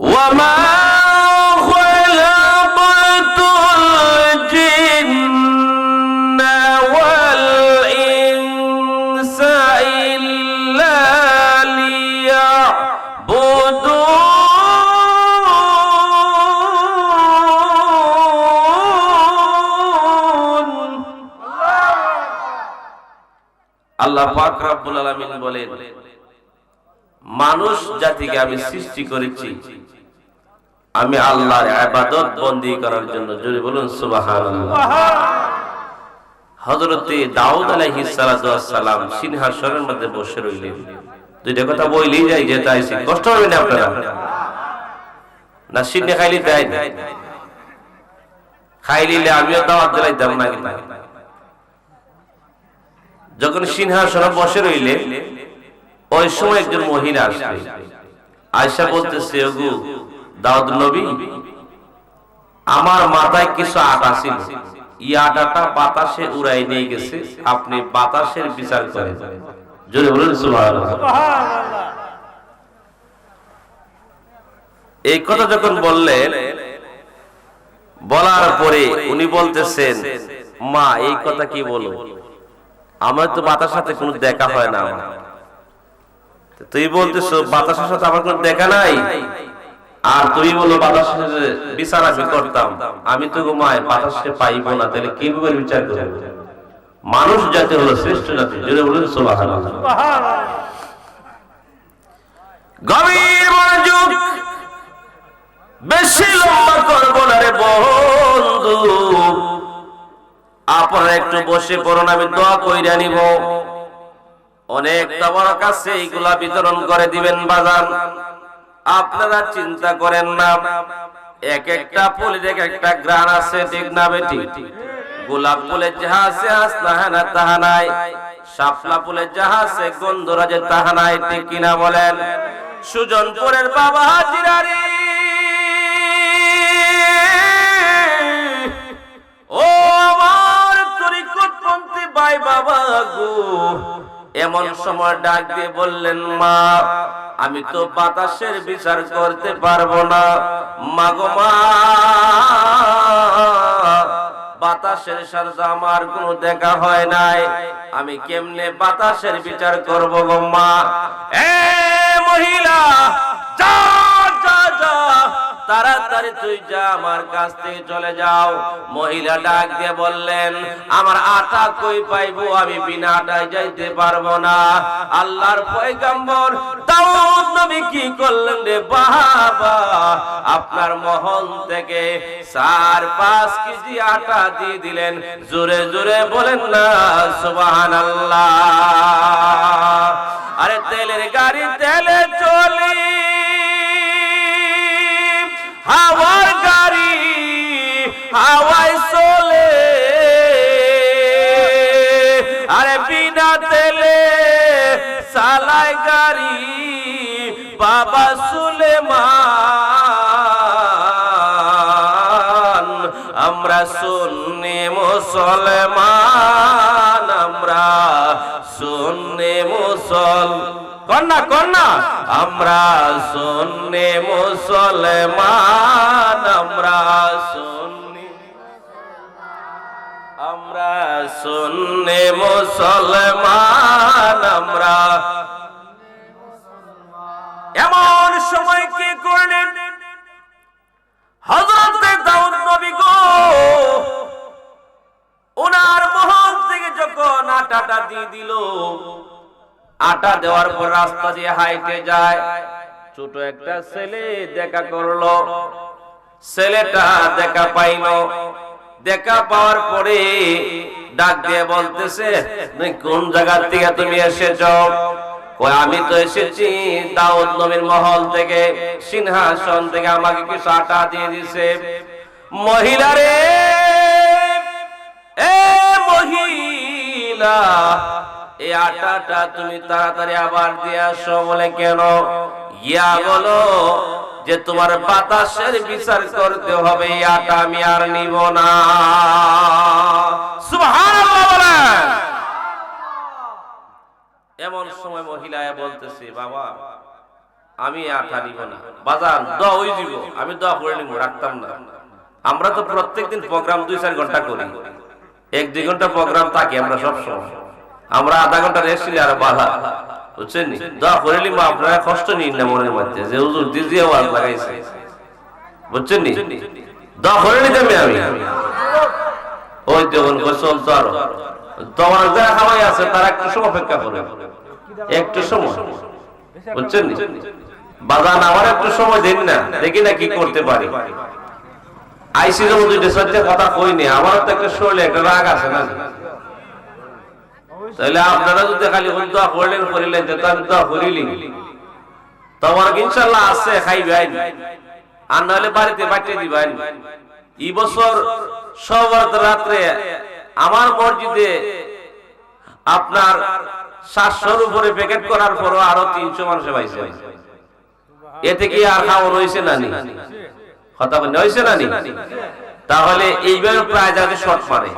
وما خلقت الجن والإنس إلا ليعبدون আল্লাহ পাক রব্বুল আলামিন বলেন, মানুষ জাতিকে আমি সৃষ্টি করেছি আমি আল্লাহর ইবাদত বندী করার জন্য। জোরে বলুন সুবহানাল্লাহ। হযরত দাউদ আলাইহিস সালাতু ওয়াস সালাম সিংহাসনের মধ্যে বসে রইলেন। দুইটা কথা বইলেই যাই, যেতে আইছি, কষ্ট হবে না আপনারা? না সিনে খাইলি দেয় না, খাইলিলে আমিও দাওয়াত দিলাইতাম না। যখন সিংহাসনে বসে রইলে ওই সময় একজন মহিলা আসলে আয়েশা বলতেছে, ওগো দাউদ নবী, আমার মাথায় কিছু আটা ছিল, এই আটাটা বাতাসে উড়াই নিয়ে গেছে, আপনি বাতাসের বিচার করেন। জোরে বলুন সুবহানাল্লাহ। এই কথা যখন বললেন, বলার পরে উনি বলতেছেন, মা এই কথা কি বলো, আমার তো বাতাসের সাথে কোনো দেখা হয় না। তুই বলতেছো বাতাসের সাথে আমার কোনো দেখা নাই, আর তুই বলো বাতাসের সাথে বিচার আমি করতাম। আমি তো ঘুমাই বাতাসকে পাইব না, তাহলে কিভাবে বিচার করব? মানুষ জাতি হলো শ্রেষ্ঠ জাতি। জোরে বলুন সুবহানাল্লাহ। গভীর মনোযোগ, বেশি লম্বা করব না রে বন্ধু, আপনারা একটু বসে পড়ুন, আমি দোয়া কইরা নিব। অনেক তোমার কাছে এইগুলা বিতরণ করে দিবেন বাজার, আপনারা চিন্তা করেন না। এক একটা ফুলের এক একটা গ্রান আছে, ঠিক না বেটি? গোলাপ ফুলের যাহা আছে আসনাহানা তাহা নাই, শাপলা ফুলের যাহা আছে গন্ধরাজে তাহা নাই, ঠিক কিনা বলেন? সুজনপুরের বাবা হাজিরারি, ও আমার তরিকতপন্থী ভাই বাবা গো, এমন সময় ডাক দিয়ে বললেন, মা আমি তো বাতাসের বিচার করতে পারবো না। মা গো মা, বাতাসের সাথে আমার কোনো দেখা হয় নাই, আমি কেমনে বাতাসের বিচার করব গো মা? এ মহিলা, যা যা যা, তাড়াতাড়ি তুই যা, আমার কাছ থেকে চলে যাও। মহিলা ডাক দিয়ে বললেন, আমার আটা কই পাইবো, আমি বিনা আটায় যাইতে পারবো না। আল্লাহর পয়গম্বর দাউদ নবী কি করলেন রে বাবা, আপনার মহল থেকে 4-5 কেজি আটা দিয়ে দিলেন। জোরে জোরে বলেন না সুবহানাল্লাহ। আরে তেলের গাড়ি তেলে চলি, হাওয়ার গাড়ি হাওয়ায় চলে, আরে বিনা তেলে চালায় গাড়ি বাবা সুলেমান। আমরা সুন্নি মুসলমান, আমরা সুন্নি কন্যা কন্যা, আমরা সুন্নি মুসলমান, আমরা সুন্নি, আমরা সুন্নি মুসলমান, আমরা। এমন সময় কি করলেন হযরত দাউদ নবী গো, ওনার মহল থেকে যখন আটাটা দিয়ে দিল, আটা দেওয়ার পর রাস্তা দিয়ে হাইটে যায়, ছোট একটা ছেলে দেখা করলো। ছেলেটা দেখা পাইলো, দেখা পাওয়ার পরে ডাক দিয়ে বলতেছে, তুমি কোন জায়গা থেকে তুমি এসেছো? কই আমি তো এসেছি দাউদ নবীর মহল থেকে, সিংহাসন থেকে আমাকে কিছু আটা দিয়ে দিছে। মহিলা রে, এ মহিলা, এই আটাটা তুমি তাড়াতাড়ি আবার দিয়ে আসো। বলে কেন? ইয়া বলো যে তোমার বাতাসের বিচার করতে হবে, এই আটা আমি আর নিব না। সুবহানাল্লাহ বলেন। এমন সময় মহিলা বলতেছে, বাবা আমি আঠা নিব না বাজান দোয়া হই দিব আমি দোয়া করে নিব রাখতাম না আমরা তো প্রত্যেকদিন প্রোগ্রাম 2-4 ঘন্টা করি 1-2 ঘন্টা প্রোগ্রাম থাকে আমরা সব সময় আমরা আধা ঘন্টা রেস্ট নিলে আর বাধা বুঝছেন নি দোয়া করে নিব আপনারা কষ্ট নিন না মনের মধ্যে যে হুজুর দিজি আওয়াজ লাগাইছে বুঝছেন নি দোয়া করে নিতে আমি ওই যখন গোসল তো আরো তোমার যারা খাওয়াই আছে তারা একটু সময় অপেক্ষা করে একটু সময় বুঝছেন নি বাজান আমার একটু সময় দিন না দেখি না কি করতে পারি আইসি যখন দুইটা সত্যি কথা কইনি আমার তো একটা শরীরে একটা রাগ আছে না তাহলে আপনারা যদি খালি দোয়া করলেন করিলেন তো আমি দোয়া করিলি তোমার ইনশাআল্লাহ আছে খাইবেন আর নাহলে বাড়িতে বাটিয়ে দিবেন এই বছর সবার রাত্রে আমার মসজিদে আপনার 700-র উপরে প্যাকেট করার পরও আরো 300 মানুষ পাইছে এতে কি আর খাওয়ানো হয়েছে না নি কথা বলে হয়েছে না নি তাহলে এইভাবে প্রায় যাতে শর্ট মারে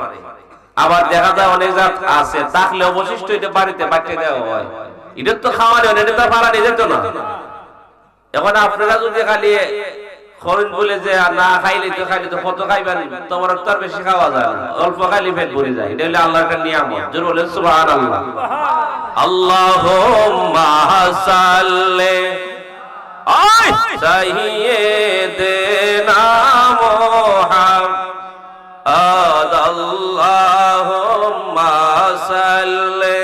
আবার দেখা যায় অনেক জাত আছে থাকলে অবশিষ্ট এটা বাড়িতে বাটিয়ে দেওয়া হয় এটা তো খাওয়ানো এটা তো ভাড়া নিয়ে যেত না এখন আপনারা যদি খালি খরচ বলে যে না খাইলে তো খাইলে তো কত খাইবেন তোমার তো আর বেশি খাওয়া যায় না অল্প খাইলে পেট ভরে যায় এটা হলো আল্লাহর একটা নিয়ামত জোরে বলেন সুবহানাল্লাহ আল্লাহুম্মা সাল্লি সাইয়্যিদিনা মুহাম্মাদ আল্লাহুম্মা সাল্লি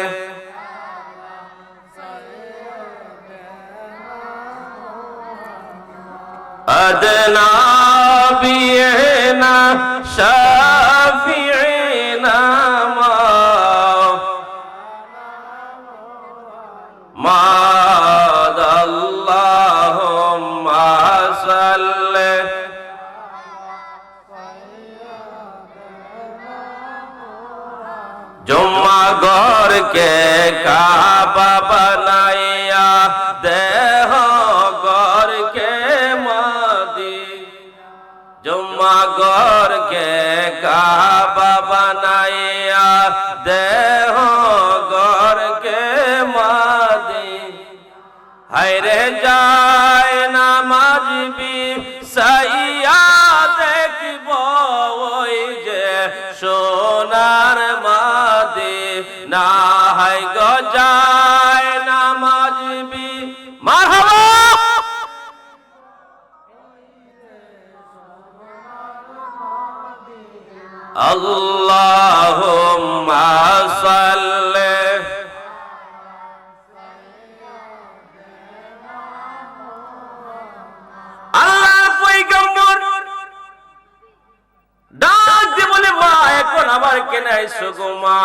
أدنى بينا شافعنا ما اللهم صل जुम्मा गौर के काबा बनाया देह गौर के जुम्मा गौर के काबा बनाया देह गौर के मादी हैरे जाए नामाज भी सैया देखबो ওই যে সোনার মাদি না হয় গো যায় নামাজ भी মারহাবা Allahumma salli আল্লাহর পয়গম্বর ডাক দিয়ে বলে মা এখন আমার কেনে আইছো গো মা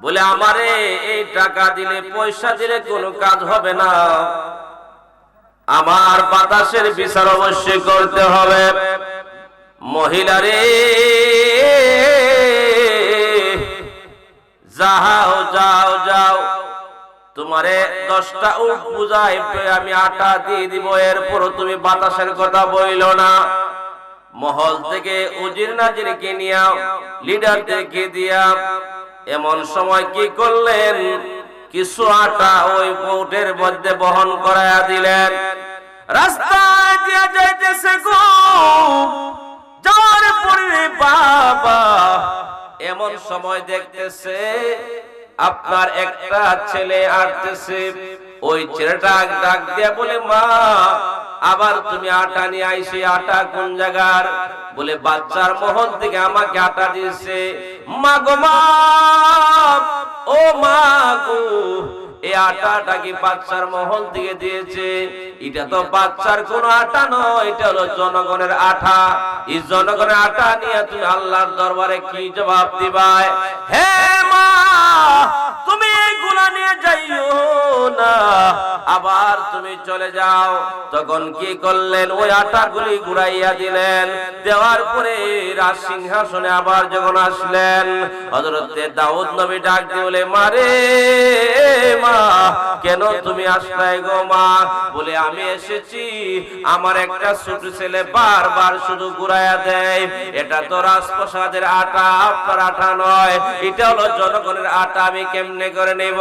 বলে আমারে এই টাকা দিলে পয়সা দিলে কোনো কাজ হবে না আমার বাতাসের বিচার অবশ্যই করতে হবে মহিলারে যাও যাও যাও তোমারে 10টা উট বুঝাই আমি আটা দিয়ে দিব এরপর তুমি বাতাসের কথা বইলো না মহল থেকে উজির নাজিরকে নিয়া লিডারদেরকে দিয়া এমন সময় কি করলেন কিছু আটা ওই উটের মধ্যে বহন করায়া দিলেন রাস্তায় দিয়া যাইতেছে গো যাওয়ার পরে বাবা এমন সময় দেখতেছে আপনার একটা ছেলে আসতেছে ওই ছেলেটা ডাক দিয়া বলে মা আবার তুমি আটা নিয়ে আইছো আটা কোন জায়গার বলে বাচ্চার মহল থেকে আমাকে আটা দিয়েছে মা গো মা ও মা গো এই আটাটা কি বাচ্চার মহল থেকে দিয়েছে এটা তো বাচ্চার কোনো আটা নয় এটা হলো জনগণের আটা এই জনগণের আটা নিয়ে তুমি আল্লাহর দরবারে কি জবাব দিবা হে মা তুমি এইগুলা নিয়ে যাইও না আবার তুমি চলে যাও তখন কি করলেন ওই আটাগুলি ঘুরাইয়া দিলেন দেওয়ার পরে রাজ সিংহাসনে আবার যখন আসলেন হযরত দাউদ নবী ডাক দিয়ে বলে মারে মা কেন তুমি আসলে গো মা বলে আমি এসেছি আমার একটা ছোট ছেলে বারবার শুধু ঘুরাইয়া দেয় এটা তো রাজপ্রাসাদের আটা আপনার আটা নয় এটা হলো জনগণের আটা আমি কেমনে করে নিব।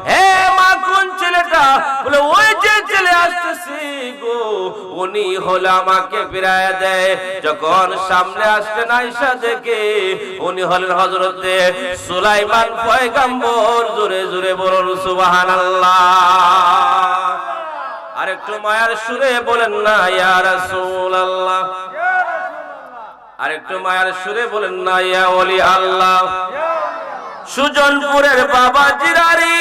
হে মা কোন ছেলেটা? বলে ওই যে ছেলে আসতেছে গো, উনি হলো আমাকে ফিরায় দেয়। যখন সামনে আসলেন আয়েশা দেখে, উনি হলেন হযরতে সুলাইমান পয়গম্বর। জোরে জোরে বলুন সুবহানাল্লাহ। আরেকটু মায়ার সুরে বলেন না ইয়া রাসূলুল্লাহ। আরেকটু মায়ার সুরে বলেন না ইয়া ওলি আল্লাহ। সুজনপুরের বাবা জিরারি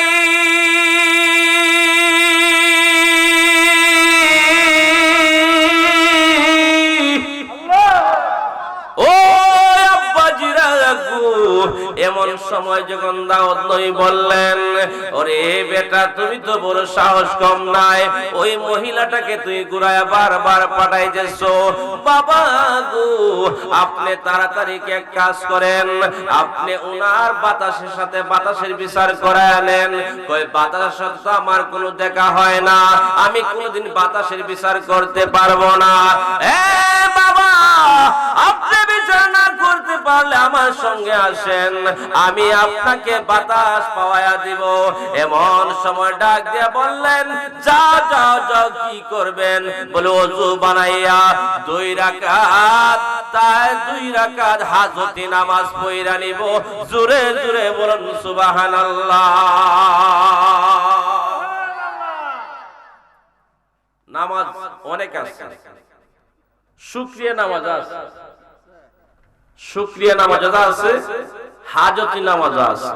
এমন সময় যখন দাউদ নবী বললেন, ওরে বেটা তুমি তো বড় সাহস কম নাই, ওই মহিলাটাকে তুই ঘুরায়া বারবার পাঠাইতেছো। বাবা গো আপনি তাড়াতাড়ি এক কাজ করেন, আপনি ওনার বাতাসের সাথে বাতাসের বিচার করায় নেন। কই বাতাসের সাথে তো আমার কোনো দেখা হয় না, আমি কোনোদিন বাতাসের বিচার করতে পারবো না। এ বাবা আপনি বিচার না করতে পারলে আমার সঙ্গে আসেন, আমি আপনাকে বাতাস পাওয়ায়া দিব। এমন সময় ডাক দিয়ে বললেন, যাও যাও যাও। কি করবেন? বলে ওযু বানাইয়া 2 রাকাত, তাই 2 রাকাত হাজতি নামাজ পড়া নিব। জোরে জোরে বলুন সুবহানাল্লাহ। নামাজ অনেক আছে, শুকরিয়া নামাজ আছে, শুকরিয়া নামাজ আছে, হাজতি নামাজ আছে।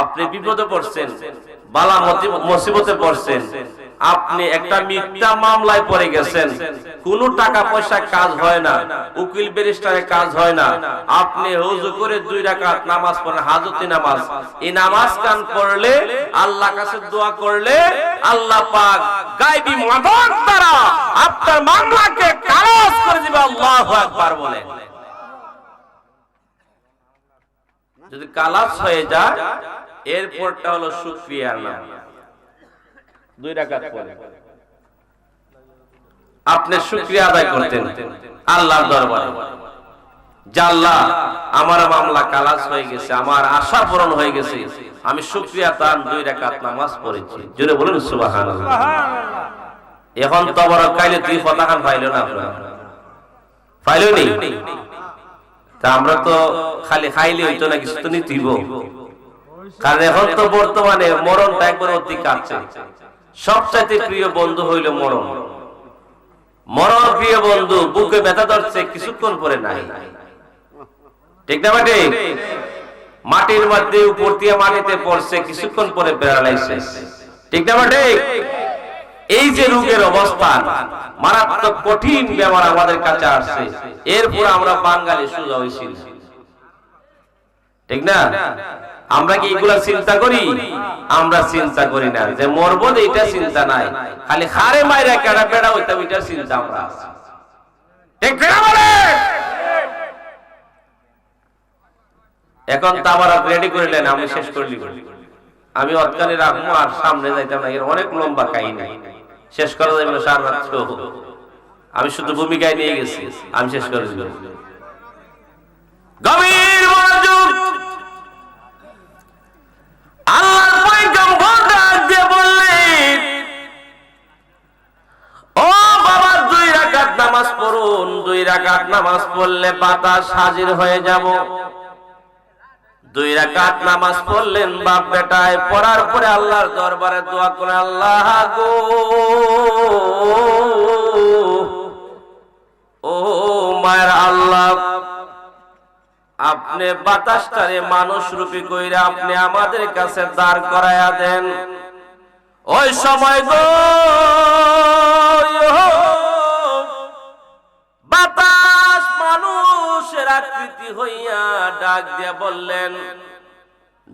আপনি বিপদে পড়ছেন, বালা মুসিবতে পড়ছেন, আপনি একটা মিথ্যা মামলায় পড়ে গেছেন, কোনো টাকা পয়সা কাজ হয় না, উকিল ব্যারিস্টারে কাজ হয় না, আপনি ওযু করে 2 রাকাত নামাজ পড়েন, হাজতি নামাজ। এই নামাজ কান পড়লে, আল্লাহর কাছে দোয়া করলে, আল্লাহ পাক গায়বী মাদদ দ্বারা আপনার মামলাকে খালাস করে দিবে। আল্লাহু আকবার বলেন। যদি কালাস হয়ে যায়, এরপরটা হলো শুকরিয়ার নাম। 2 রাকাত পড়ে আপনি শুকরিয়া আদায় করতেন আল্লাহর দরবারে, যে আল্লাহ আমার মামলা কালাস হয়ে গেছে, আমার আশা পূরণ হয়ে গেছে, আমি শুকরিয়া তান 2 রাকাত নামাজ পড়েছি। জোরে বলুন সুবহানাল্লাহ। এখন তো বড় কাইলে 2 ফতাহান পাইল না, আপনারা পাইলো নি? তা আমরা তো খালি খাইলে হইতো না, কিছু তো নিতেইব। কারণ এখন তো বর্তমানে মরণটা একবার অতি কাছে। সবচাইতে প্রিয় বন্ধু হইল মরণ। মরণ প্রিয় বন্ধু, বুকে ব্যথা ধরছে কিছুক্ষণ পরে নাই, ঠিক না বেটে? মাটির মধ্যে উপর দিয়ে মাটিতে পড়ছে, কিছুক্ষণ পরে প্যারালাইসিস, ঠিক না বেটে? এই যে রোগের অবস্থান, মারাত্মক কঠিন ব্যাপার আমাদের কাছে আসছে, এরপর আমরা বাঙালি সোজা হইছি, ঠিক না? আমরা কি এগুলা চিন্তা করি? আমরা চিন্তা করি না যে মরবো, এইটা চিন্তা নাই, খালি হারে মাইরা কেডা বেড়া হইতাম, এটার চিন্তা আমরা, ঠিক না বলে? এখন তো আবার রেডি করিলেন, আমি শেষ করলি, আমি অতকালে রাখবো আর সামনে যাইতাম না, এর অনেক লম্বা কাহিনী, শেষ করা যাবে না সারা রাত। আমি শুধু ভূমিকায় নিয়ে গেছি, আমি শেষ করে দিব। গভীর মনোযোগ। আল্লাহর পয়গম্বর ডাক দিয়ে বললেন, ও বাবা 2 রাকাত নামাজ পড়ুন, 2 রাকাত নামাজ পড়লে বাতাস হাজির হয়ে যাব। 2 রাকাত নামাজ পড়লেন বাপ বেটায়, পড়ার পরে আল্লাহর দরবারে দোয়া করে, আল্লাহ গো ও মায়ের আল্লাহ, আপনি বাতাসটারে মানুষ রূপী কইরা আপনি আমাদের কাছে দাঁড় করায়া দেন। ওই সময় গো বাতাস মানুষের আকৃতি হইয়া ডাক দিয়া বললেন,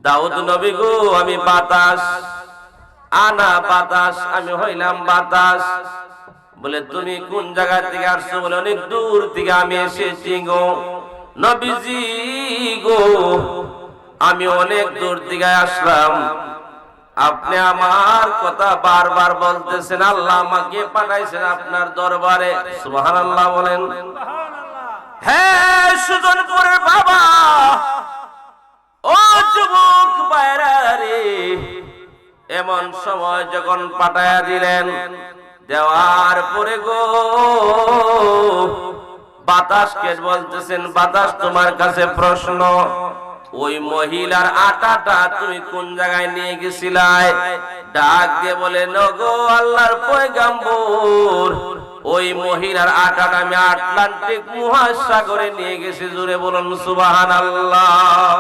দাউদ নবী গো আমি বাতাস, আনা বাতাস, আমি হইলাম বাতাস। বলে তুমি কোন জায়গা থেকে আসছো? বলে অনেক দূর থেকে আমি এসেছি গো নবীজি গো, আমি অনেক দূর থেকে আসলাম, আপনি আমার কথা বারবার বলতেছেন, আল্লাহ আমাকে পাঠাইছেন আপনার দরবারে। সুবহানাল্লাহ বলেন। হ্যাঁ সুজনপুরের বাবা, ও যুবক বাইরারে এমন সময় যখন পাঠায়া দিলেন, দেওয়ার পরে গো বাতাসকে বলতেছেন, বাতাস তোমার কাছে প্রশ্ন, ওই মহিলার আটাটা তুমি কোন জায়গায় নিয়ে গেছিলাই? ডাক দিয়ে বলে, নগো আল্লাহর পয়গাম্বর, ওই মহিলার আটাটা আমি আটলান্টিক মহাসাগরে নিয়ে গেছি। জোরে বলুন সুবহানাল্লাহ।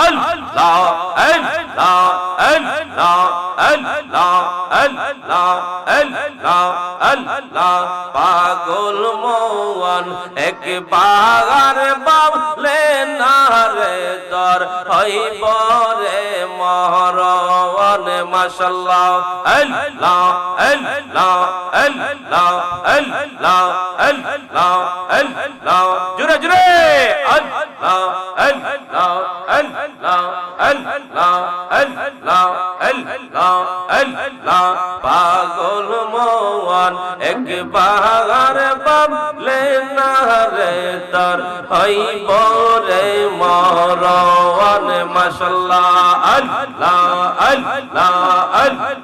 আল্লাহ আল্লাহ আল্লাহ আল্লাহ আল্লাহ আল্লাহ আল্লাহ। পাগল মন একবার বাবলে না রে দর হইব রে মরণ। মাশাআল্লাহ আল্লাহ আল্লাহ আল্লাহ আল্লাহ আল্লাহ আল্লাহ। জোরে জোরে আল্লাহ আল্লাহ আল্লাহ আল্লাহ আল্লাহ আল্লাহ আল্লাহ। পাগল মন একবার বাবলে না রে তর হইব রে মরণ। মাশাআল্লাহ আল্লাহ আল্লাহ আল্লাহ।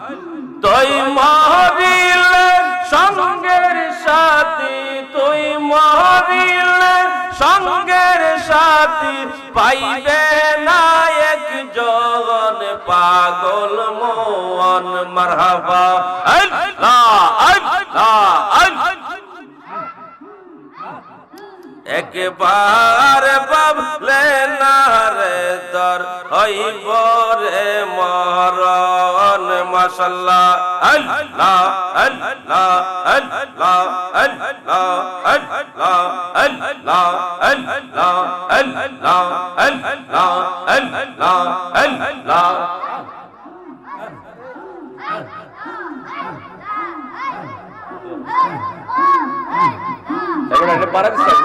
তুই মরিলে সঙ্গের সাথী, তুই মরিলে সঙ্গের সাথী পাইবে না একজন। পাগল মন মারহাবা আল্লাহ আল্লাহ আল্লাহ। একবার বাবলে না রে তর হইব রে মরণ। মাশাআল্লাহ আল্লাহ আল্লাহ আল্লাহ আল্লাহ আল্লাহ আল্লাহ আল্লাহ আল্লাহ আল্লাহ আল্লাহ আল্লাহ।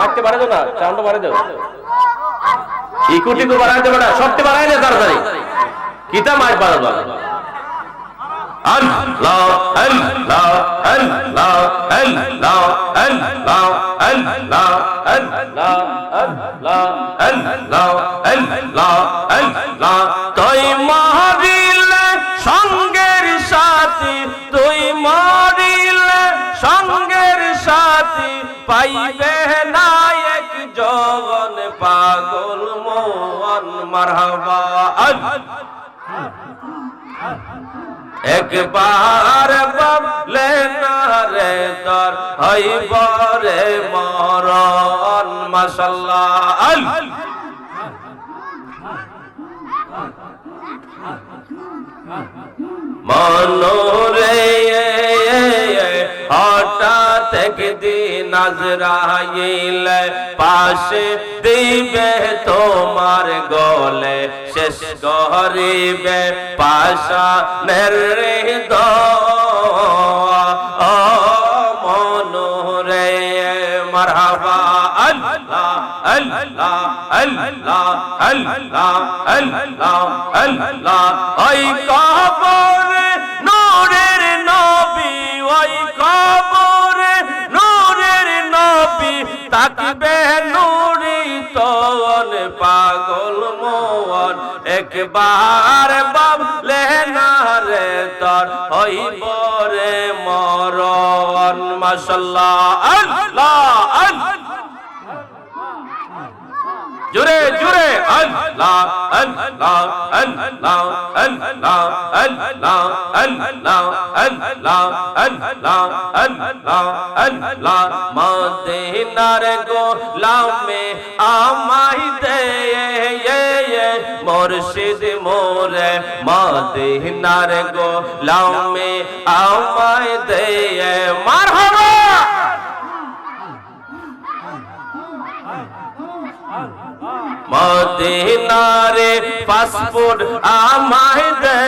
মারতে পারে না, চাউন্ড মারে দাও, ইকুটিকু বাড়াইতে পারে, সবটি বাড়াই না তাড়াতাড়ি, কিতা মার পারো বাবা। আল্লাহ আল্লাহ আল্লাহ আল্লাহ আল্লাহ আল্লাহ আল্লাহ আল্লাহ আল্লাহ আল্লাহ আল্লাহ। তুই মরিলে সঙ্গের সাথী, তুই মরিলে সঙ্গের সাথী পাইবে না একজন। পাগল মন মারহাবা আল্লাহ। একবার বাবলে না রে তর হইব রে মরণ। মাশাআল্লাহ আল্লাহ। মনোরে হঠাৎ একদিন আজরাইল পাশে দিবে তোমার গলে, শেষ করিবে পাশানের হৃদয়। মনোরে মারহাবা আল্লাহ আল্লাহ আল্লাহ আল্লাহ আল্লাহ আল্লাহ। ওই কবরে নূরের নবী, ওই কবরে নূরের নবী তাকবে নূরি তন। পাগল মন একবার বাবলে না রে তর হইব রে মরণ। মাশাআল্লাহ আল্লাহ আল্লাহ। জোরে জোরে আল্লাহ আল্লাহ আল্লাহ আল্লাহ আল্লাহ আল্লাহ আল্লাহ আল্লাহ আল্লাহ আল্লাহ। মদিনার গোলামে আমায় দে মুর্শিদ মোরে, মদিনার গোলামে আমায় দে। মারহাবা মদিনারে পাসপোর্ট আমায় দে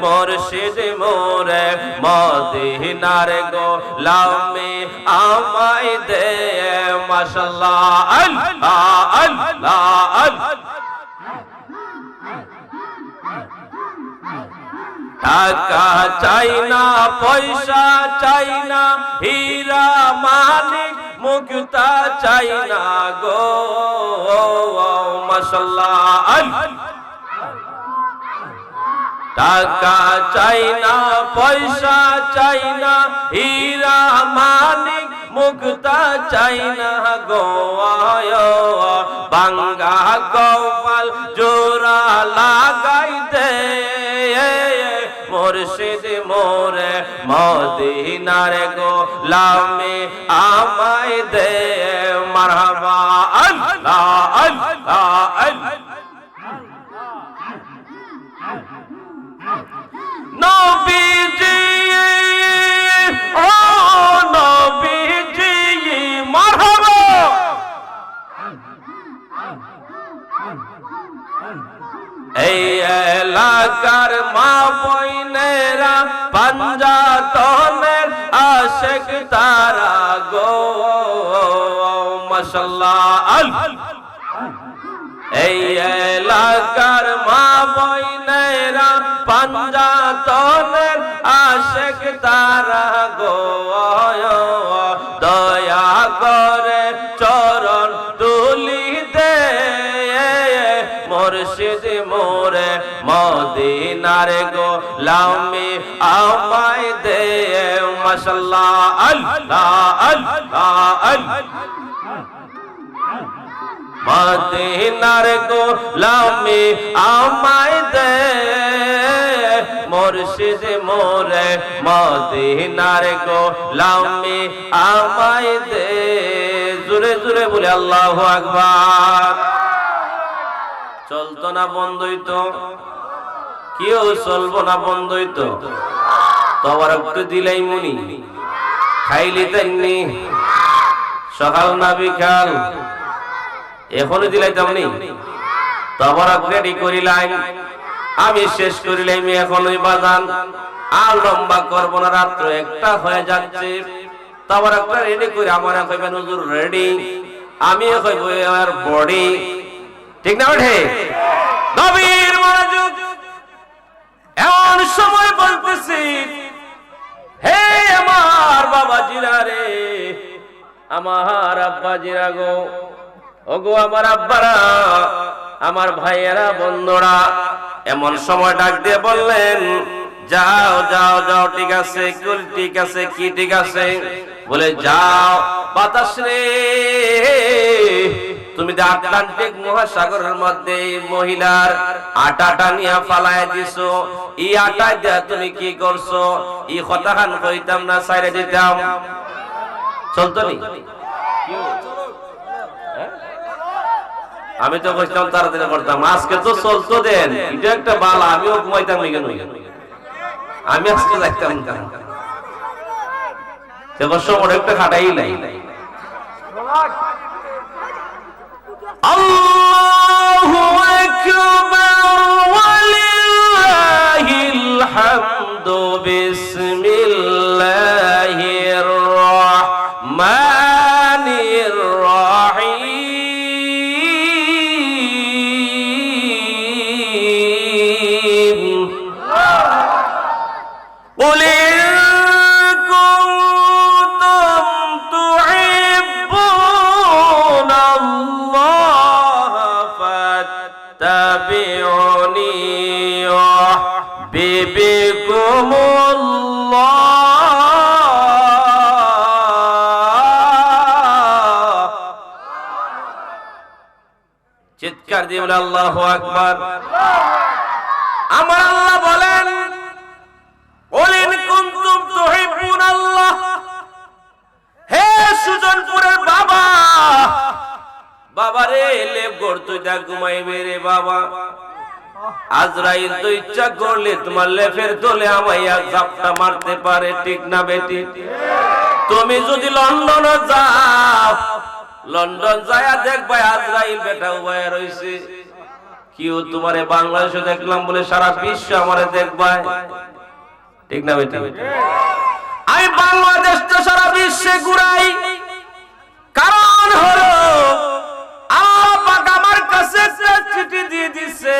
মুর্শিদ মোরে, মদিনার গোলামে আমায় দে। মাশাআল্লাহ আল্লাহ আল্লাহ আল্লাহ। টাকা চাই না, পয়সা চাই না, হীরা মানিক মুক্তা চাই না গো। মাশাআল্লাহ। টাকা চাই না, পয়সা চাই না, হীরা মানিক মুক্তা চাই না গো, বাঙ্গা কপাল জোড়া লাগাই দে মুর্শিদ মোরে মদিনার গোলামে আমায় দে। মারহাবা আল্লাহ আল্লাহ আল্লাহ। নবীজি ও নবীজি মারহাবা। এই এলাকার মা বইনেরা পাঞ্জাতনের আশিক তারা গো, মাশাআল্লাহ। এই এলাকার মা বইনেরা পাঞ্জাতনের আশিক তারা গো, দয়া করে চরণ তুলি দে মুর্শিদ মোরে মদিনার গোলামি আমায় দে। মাশাআল্লাহ আল্লাহ আল্লাহ আল্লাহ। মদিনার গোলামি আমায় দে মুর্শিদ মোরে মদিনার গোলামি আমায় দে। জোরে জোরে বলে আল্লাহু আকবার। চলতো না বন্ধ হইতো? কেউ চলবো না বন্ধ হইতো? তোমার একটু দিলাই মুনি খাইলি তেমনি, সকাল না বিকাল এখনো দিলাইতাম নি। তোমার রেডি করিলাম, আমি শেষ করিলাম এখনই বাজান, আর লম্বা করবো না, রাত্র একটা হয়ে যাচ্ছে। তোমার একটা রেডি করে আমার কইবেন হুজুর রেডি, আমি কইব আর বডি, ঠিক না ওঠে? নবীর মনোযোগ এমন সময় বলতেছি, হে আমার বাবাজিরা রে, আমার আব্বাজিরা গো, ওগো আমার আব্বারা, আমার ভাইয়েরা, বন্ধুরা, এমন সময় ডাক দিয়ে বললেন যাও যাও যাও, ঠিক আছে ঠিক আছে, কি ঠিক আছে? বলে যাও বাতাস রে, তুমি যে আটলান্টিক মহাসাগরের মধ্যে মহিলার আটাটা নিয়ে ফালায় দিছো, এই আটা দিয়া তুমি কি করছো? এই কথাখান কইতাম না, সাইরে দিতাম, চলতো নি? আমি তো কইতাম তাড়াতাড়ি করতাম, আজকে তো চলতো দেন, এটা একটা বালা, আমিও ঘুমাইতাম কেন? আমি আজকে যাইতাম সময় একটা খাটাই নাই। আল্লাহু আকবার ওয়ালিল্লাহিল হামদু, বিসমিল্লাহির রাহমানির রাহিম। قل إن كنتم تحبون الله فاتبعوني يحببكم الله। চিৎকার দিয়ে বলে আল্লাহু আকবার। আমার আল্লাহ বলেন হে সুজনপুরের বাবা, বাবারে লেপ গড়তুই দা ঘুমাইবে রে বাবা, আজরাইল তো ইচ্ছা করলে তোমার লেফের তোলে আমাইয়া জাপটা মারতে পারে, ঠিক না বেটি? তুমি যদি লন্ডন যাও, লন্ডন যায়া দেখবা আজরাইল বেটা উবায়া রইছে। কিও তোমারে বাংলাদেশে দেখলাম বলে সারা বিশ্ব আমারে দেখবা, ঠিক না বেটি? আমি বাংলাদেশটা সারা বিশ্বে ঘুরাই, কারণ হলো আমার কাছে চিঠি দিয়ে দিছে,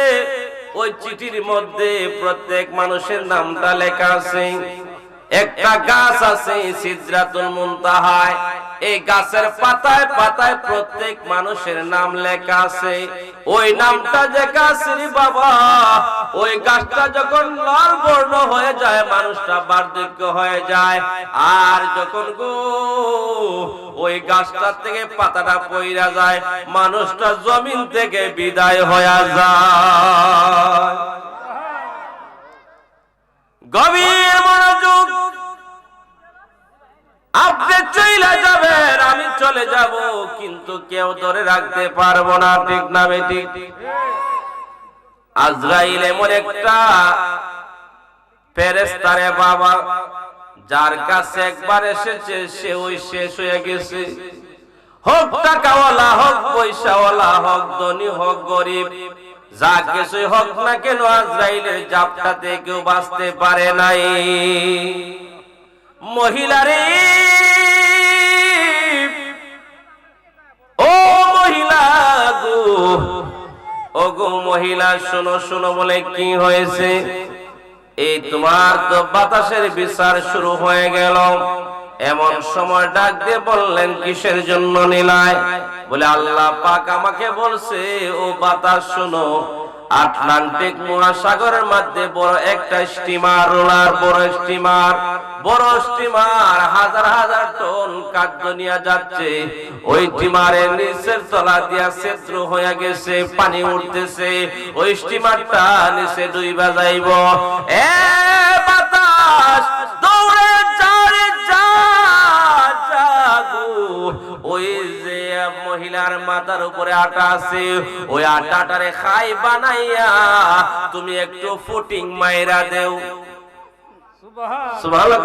ওই চিঠির মধ্যে প্রত্যেক মানুষের নামটা লেখা আছে। একটা গাছ আছে সিদরাতুল মুনতাহায়, এই গাছের পাতায় পাতায় প্রত্যেক মানুষের নাম লেখা আছে। ওই নামটা যে গাছের বাবা, ওই গাছটা যখন লাল বর্ণ হয়ে যায় মানুষটা বার্ধক্য হয়ে যায়, আর যখন গো ওই গাছটা থেকে পাতাটা পইরা যায় মানুষটা জমিন থেকে বিদায় হয়ে যায়। গভীর মনোযোগ, আপনি চলে যাবেন, আমি চলে যাব, কিন্তু কেউ ধরে রাখতে পারবো না, ঠিক না বেটি? আজরাইল এমন একটা ফেরেশতা রে বাবা, যার কাছে একবার এসেছে সে ওই শেষ হয়ে গেছে। হোক টাকাওয়ালা, হোক পয়সাওয়ালা, হোক ধনী, হোক গরিব, যা কিছুই হোক না কেন আজরাইলের জাপটাতে কেউ বাঁচতে পারে নাই। মহিলারে, ও মহিলা গো, ও গো মহিলা, শোনো শোনো বলে কি হয়েছে? এই তোমার তো বাতাসের বিচার শুরু হয়ে গেল। এমন সময় ডাক দিয়ে বললেন, কিসের জন্য নিলায়? বলে আল্লাহ পাক আমাকে বলছে, ও বাতাস শোনো, আটলান্টিক মহাসাগরের মধ্যে বড় একটা স্টিমার, রোলার বড় স্টিমার হাজার হাজার টন খাদ্য নিয়ে যাচ্ছে। ওই স্টিমারের নিচের তলা দিয়া ছিদ্র হয়ে গেছে, পানি উঠতেছে, ওই স্টিমারটা নিচে ডুইবা যাইব। এ বাতাস দৌড়ে যা রে যা, ওই যে মহিলার মাথার উপরে আটা আছে, ওই আটাটারে খাই বানাইয়া তুমি একটু ফুটিং মাইরা দেও। সুবহানাল্লাহ।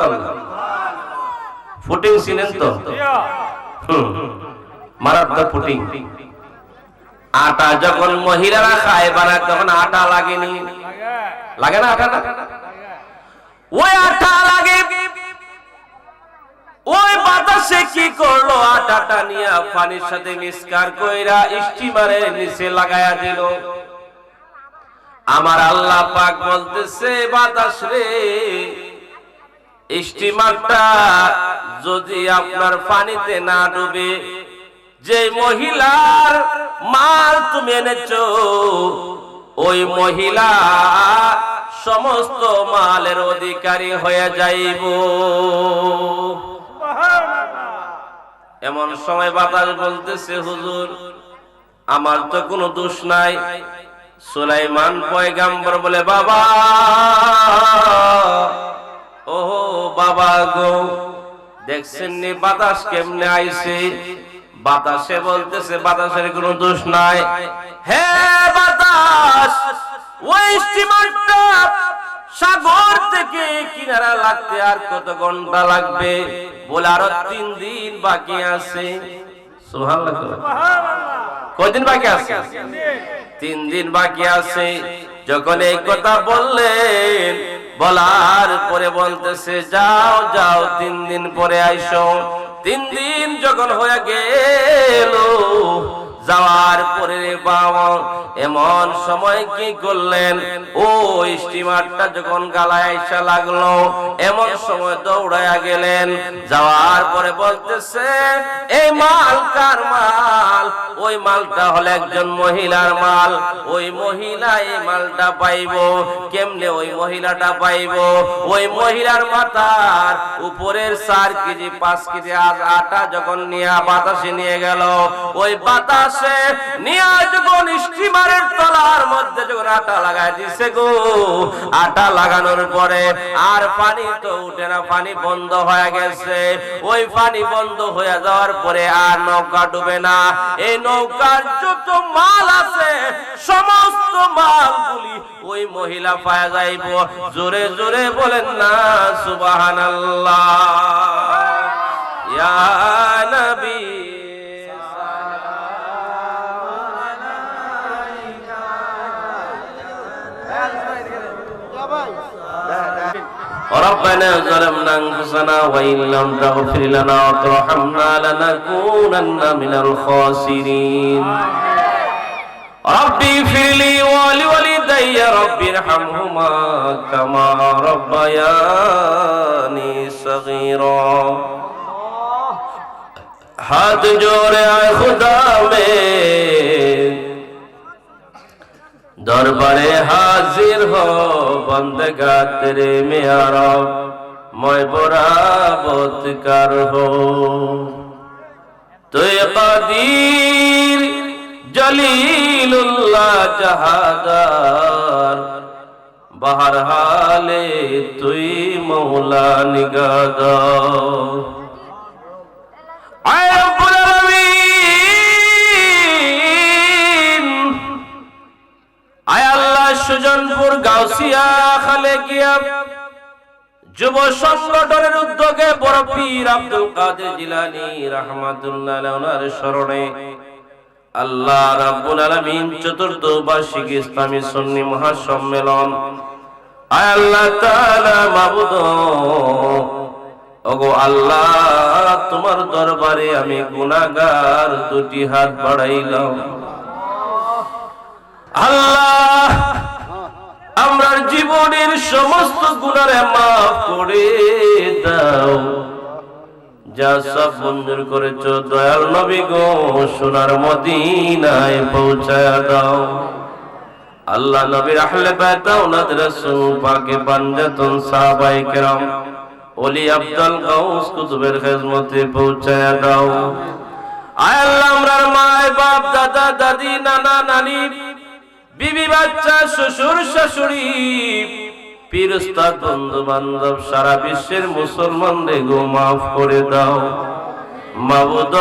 ফুটিং ছিলেন তো? মারাত্মক ফুটিং। আটা যখন মহিলারা খায় বানায় তখন আটা লাগেনি, লাগে না? আটা ওই আটা লাগে। ওই বাতাসে কি করলো, আটাটা নিয়ে পানির সাথে মিক্সকার কইরা স্টিমারের নিচে লাগায়া দিল। আমার আল্লাহ পাক বলতেছে, বাতাস রে, স্টিমারটা যদি আপনার পানিতে না ডুবে, যে মহিলার মাল তুমি এনেছো, ওই মহিলা সমস্ত মালের অধিকারী হয়ে যাইব। এমন সময় বাতাস বলতেছে, হুজুর আমার তো কোনো দোষ নাই। সুলাইমান পয়গাম্বর বলে, বাবা, ও বাবা গো, দেখছেন নি বাতাস কেমনে আইছে? বাতাসে বলতেছে বাতাসের কোনো দোষ নাই। হে বাতাস, ওই স্টিমারটা সাগর থেকে কিনারা লাগতে আর কত ঘন্টা লাগবে? বলে আরো 3 দিন বাকি আছে। সুবহানাল্লাহ। কয়দিন বাকি আছে? 3 দিন বাকি আছে। যখন এই কথা বললেন, বলার পরে বলতেছে, যাও যাও 3 দিন পরে আইসো। 3 দিন যখন হয়ে গেল, যাওয়ার পরে বাবা এমন সময় কি করলেন, ও স্টিমারটা যখন গালায় আইসা লাগলো, এমন সময় দৌড়াইয়া গেলেন। যাওয়ার পরে বলতেছে, এই মাল কার মাল? ওই মালটা হলো একজন মহিলার মাল। ওই মহিলা এই মালটা পাইব কেমনে? ওই মহিলাটা পাইব, ওই মহিলার মাথার উপরের 4 কেজি 5 কেজি আটা যখন নিয়ে বাতাসে নিয়ে গেল, ওই বাতাস নিয়া যখন স্টিমারের তলার মধ্যে যখন আটা লাগাই দিছে গো, আটা লাগানোর পরে আর পানি তো উঠে না, পানি বন্ধ হয়ে গেছে। ওই পানি বন্ধ হয়ে যাওয়ার পরে আর নৌকা ডুবে না। এই নৌকার যত মাল আছে সমস্ত মালগুলি ওই মহিলা পাওয়া যাইব। জোরে জোরে বলেন না সুবহানাল্লাহ। ইয়া নবী ربنا ظلمنا أنفسنا وإن لم تغفر لنا وترحمنا لنكونن من الخاسرين রব্বি ফিরলি ওয়ালি ওয়ালিদাইয়া রব্বিরহামহুমা কামা রব্বায়ানি সগীরা। हाथ जोड़े आए खुदा में दरबारे हाजिर हो बंदगा तेरे में आरब मैं बराबत कर हो। तो कदीर जलीलुल्लाह जहादार बहर हाले तुई मौला निगाहदार। आय रब्बुल आलामीन, आय अल्लाह সুজনপুর গাউসিয়া খালেকিয়া যুব সংগঠনের উদ্যোগে বড় পীর আব্দুল কাদের জিলানী রাহমাতুল্লাহ আলাইহি ওনার স্মরণে আল্লাহ রাব্বুল আলামিন চতুর্থ বার্ষিক ইসলামী সুন্নি মহাসম্মেলন, আয় আল্লাহ তাআলা মাবুদ ওগো আল্লাহ তোমার দরবারে আমি গুনাহগার দুটি হাত বাড়াইলাম। আল্লাহ আমার জীবনের সমস্ত গুনাহ মাফ করে দাও, যা সব মঞ্জুর করেছো দয়াল নবী গো সোনার মদিনায় পৌঁছায়া দাও। আল্লাহ নবীর আহলে বাইত ওনাদের রাসূল পাকে পাঞ্জাতন সাহাবায়ে কেরাম ওলি আব্দুল গাউস কুতুবের খিদমতে পৌঁছায়া দাও। আয় আল্লাহ আমরার মা বাপ দাদা দাদি নানা নানি বিবি বাচ্চা শ্বশুর শাশুড়ি পীর উস্তাদ বন্ধু বান্ধব সারা বিশ্বের মুসলমানদের গো মাফ করে দাও। মাবুদ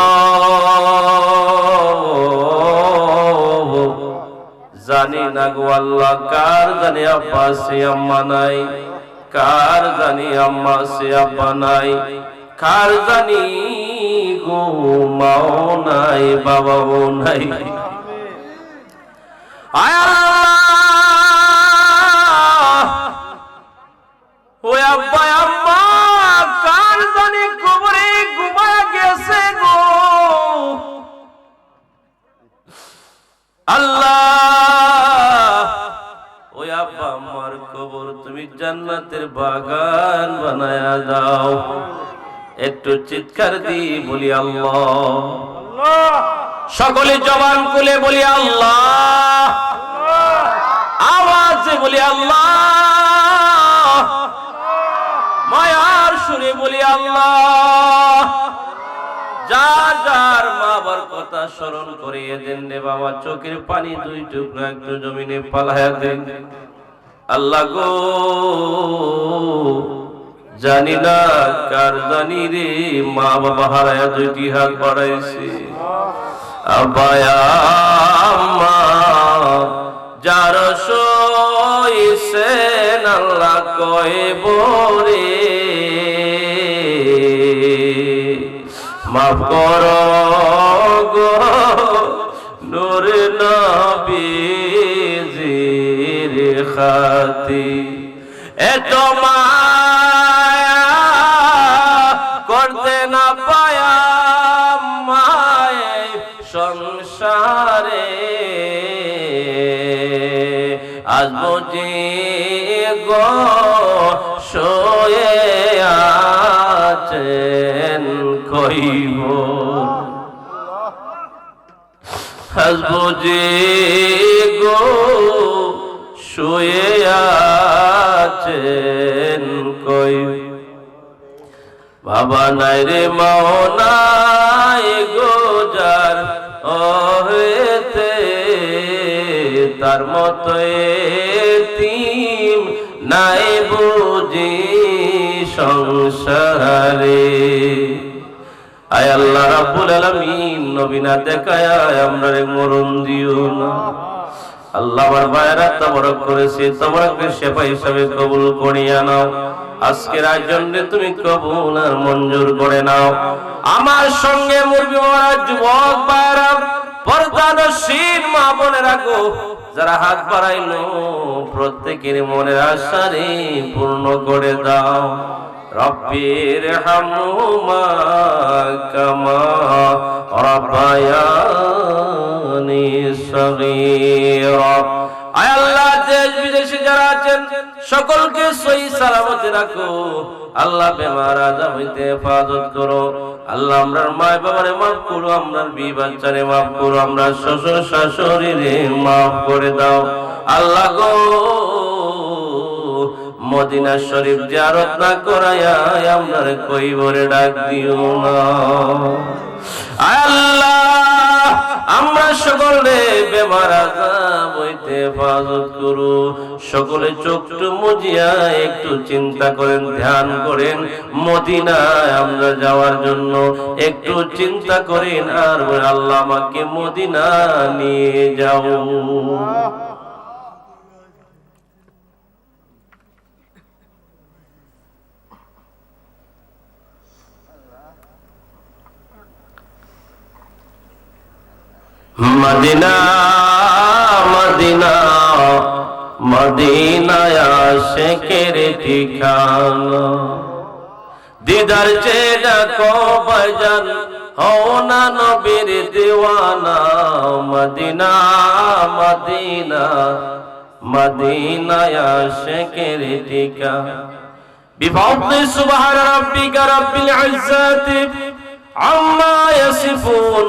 জানি না গো আল্লাহ কার জানি আব্বা সে আম্মা নাই, কার জানি আম্মা সে আব্বা নাই, কার জানি গো মাও নাই বাবাও নাই। আয় আল্লাহ ওই আব্বা আম্মা কার জানি কবরে ঘুমায়া গেছে গো আল্লাহ, ওই আব্বা আম্মার কবর তুমি জান্নাতের বাগান বানায়া দাও। একটু চিৎকার দিয়ে বলি আল্লাহ, সকলে জবান খুলে বলি আল্লাহ, আওয়াজে বলি আল্লাহ, মায়ার সুরে বলি আল্লাহ। যার যার মা বাবার কথা স্মরণ করিয়ে দেন রে বাবা, চোখের পানি দুই টুকরা একটু জমিনে পালায়া দেন। আল্লাহ গো জানি না কার জানি রে মা বাবা হারায়া দুইটি হাত বাড়াইছে। আব্বায়া আম্মা যার সইছেন আল্লাহ কয় বরে মাফ করো গো নূরে নবীজির খাতির। এত মায়া করতে না পায়া মায়ে সংসারে আজ বুঝি গো শোয়ে আছেন কইব, আজ বুঝি গো শুয়ে আছেন কই। বাবা নাই রে মাও নাই গো যার হয়েতে তার মতো এতিম নাই বুঝি সংসারে। আয় আল্লাহ রাব্বুল আলামিন নবী না দেখায় আমরা মরণ দিও না। আল্লাহ আমার ভাইরা তাবারক করেছে, তোমাকে শেফা হিসাবে কবুল করিয়া নাও। আজকের আয়োজনে তুমি কবুল আর মঞ্জুর করে নাও। আমার সঙ্গে মুরবি মারা যুবক ভাইরা পর্দানশীল মা বোনেরা গো যারা হাত বাড়াইলো প্রত্যেকের মনের আশারে পূর্ণ করে দাও। রব্বির হামহুমা কামা রাব্বায়ানি সগীরা। বিদেশে যারা আছেন সকলকে সহি সালামতে রাখো আল্লাহ বেমার আজাব হইতে হেফাজত করো আল্লাহ আমরার মা বাবারে মাফ করো আমরার বিবি বাচ্চারে মাফ করো আমরার শ্বশুর শাশুড়িরে মাফ করে দাও আল্লাহ গো মদিনা শরীফ জিয়ারত না করায়া আমরারে কইবরে ডাক দিও না আল্লাহ আমরা সকলে বেমার আজাব হইতে হেফাজত করো সকলে চোখটু মুজিয়া একটু চিন্তা করেন ধ্যান করেন মদিনায় আমরা যাওয়ার জন্য একটু চিন্তা করেন আর আল্লাহ আমাকে মদিনা নিয়ে যাও মদিনা মদিনা মদিনা আশিকের ঠিকানা দিদার চেয়ে ডাকো ভাইজান হও না নবীর দিওয়ানা মদিনা মদিনা মদিনা আশিকের ঠিকানা বিফাদলি সুবহান রাব্বিকা রাব্বিল ইজ্জাতি আম্মা ইয়াসিফুন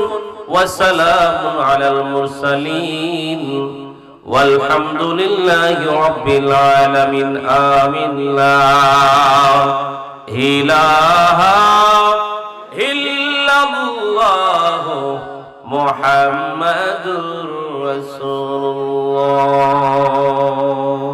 وسلام على المرسلين والحمد لله رب العالمين آمين لا إله إلا الله محمد رسول الله